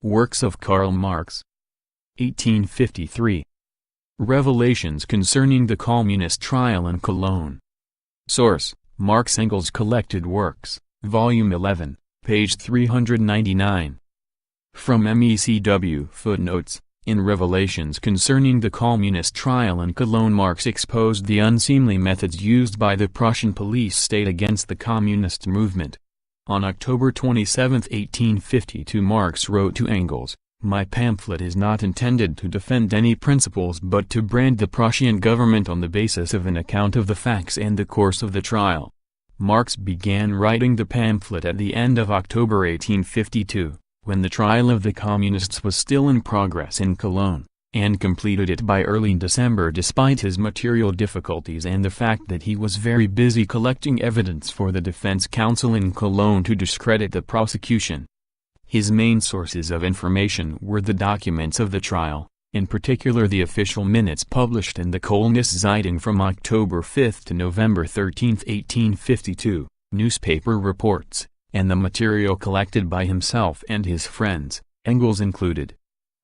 Works of Karl Marx. 1853. Revelations concerning the Communist Trial in Cologne. Source: Marx Engels Collected Works, Volume 11, page 399. From MECW. Footnotes: in Revelations concerning the Communist Trial in Cologne, Marx exposed the unseemly methods used by the Prussian police state against the communist movement. On October 27, 1852, Marx wrote to Engels, "My pamphlet is not intended to defend any principles but to brand the Prussian government on the basis of an account of the facts and the course of the trial." Marx began writing the pamphlet at the end of October 1852, when the trial of the Communists was still in progress in Cologne, and completed it by early December despite his material difficulties and the fact that he was very busy collecting evidence for the defense counsel in Cologne to discredit the prosecution. His main sources of information were the documents of the trial, in particular the official minutes published in the Kölnische Zeitung from October 5 to November 13, 1852, newspaper reports, and the material collected by himself and his friends, Engels included.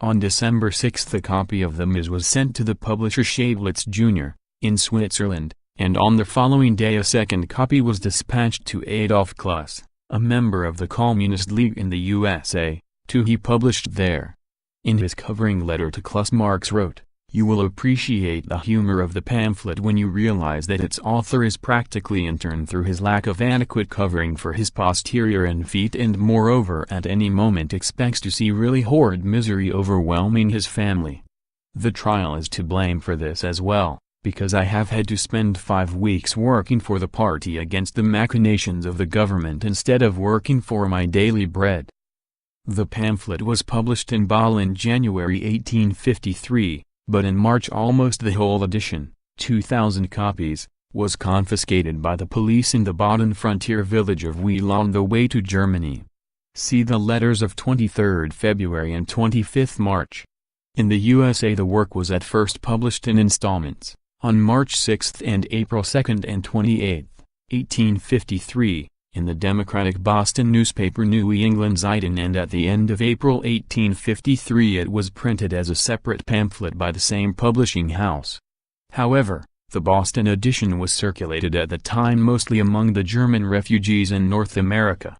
On December 6 a copy of the MS was sent to the publisher Schabelitz Jr., in Switzerland, and on the following day a second copy was dispatched to Adolf Kluss, a member of the Communist League in the USA, to he published there. In his covering letter to Kluss, Marx wrote, "You will appreciate the humor of the pamphlet when you realize that its author is practically intern through his lack of adequate covering for his posterior and feet, and moreover at any moment expects to see really horrid misery overwhelming his family. The trial is to blame for this as well, because I have had to spend 5 weeks working for the party against the machinations of the government instead of working for my daily bread." The pamphlet was published in Basel in January 1853. But in March almost the whole edition, 2,000 copies, was confiscated by the police in the Baden frontier village of Wiel on the way to Germany. See the letters of 23 February and 25 March. In the USA the work was at first published in installments, on March 6 and April 2 and 28, 1853, in the Democratic Boston newspaper New England Zeitung, and at the end of April 1853 it was printed as a separate pamphlet by the same publishing house. However, the Boston edition was circulated at the time mostly among the German refugees in North America.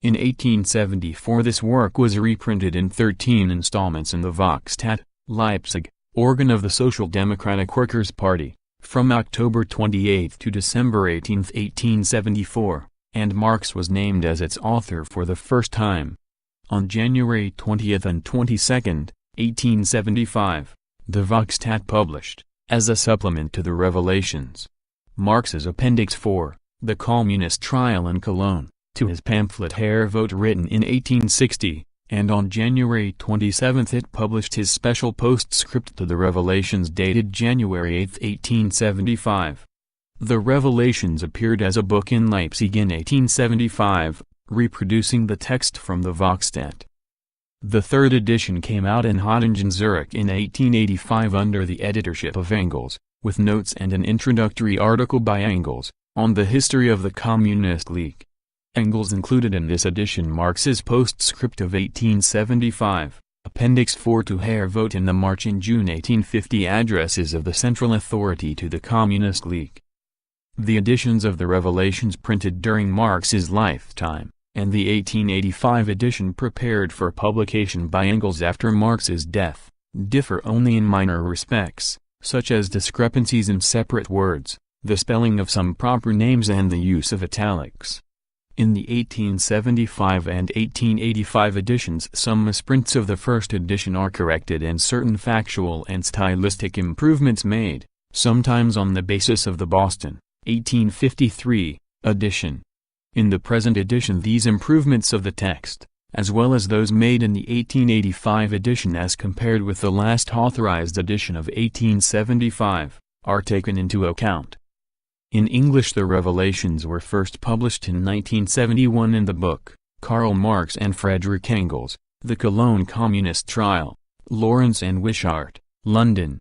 In 1874 this work was reprinted in 13 installments in the Volkstat, Leipzig, organ of the Social Democratic Workers' Party, from October 28 to December 18, 1874. And Marx was named as its author for the first time. On January 20 and 22, 1875, the Volkstat published, as a supplement to the Revelations, Marx's Appendix 4, The Communist Trial in Cologne, to his pamphlet Herr Vogt written in 1860, and on January 27 it published his special postscript to the Revelations dated January 8, 1875. The Revelations appeared as a book in Leipzig in 1875, reproducing the text from the Volkstat. The third edition came out in Hattingen, Zurich in 1885 under the editorship of Engels, with notes and an introductory article by Engels, on the history of the Communist League. Engels included in this edition Marx's postscript of 1875, Appendix 4 to Herr Vogt in the March and June 1850 addresses of the Central Authority to the Communist League. The editions of the Revelations printed during Marx's lifetime, and the 1885 edition prepared for publication by Engels after Marx's death, differ only in minor respects, such as discrepancies in separate words, the spelling of some proper names and the use of italics. In the 1875 and 1885 editions some misprints of the first edition are corrected and certain factual and stylistic improvements made, sometimes on the basis of the Boston 1853 edition. In the present edition these improvements of the text, as well as those made in the 1885 edition as compared with the last authorized edition of 1875, are taken into account. In English the Revelations were first published in 1971 in the book, Karl Marx and Frederick Engels, The Cologne Communist Trial, Lawrence and Wishart, London,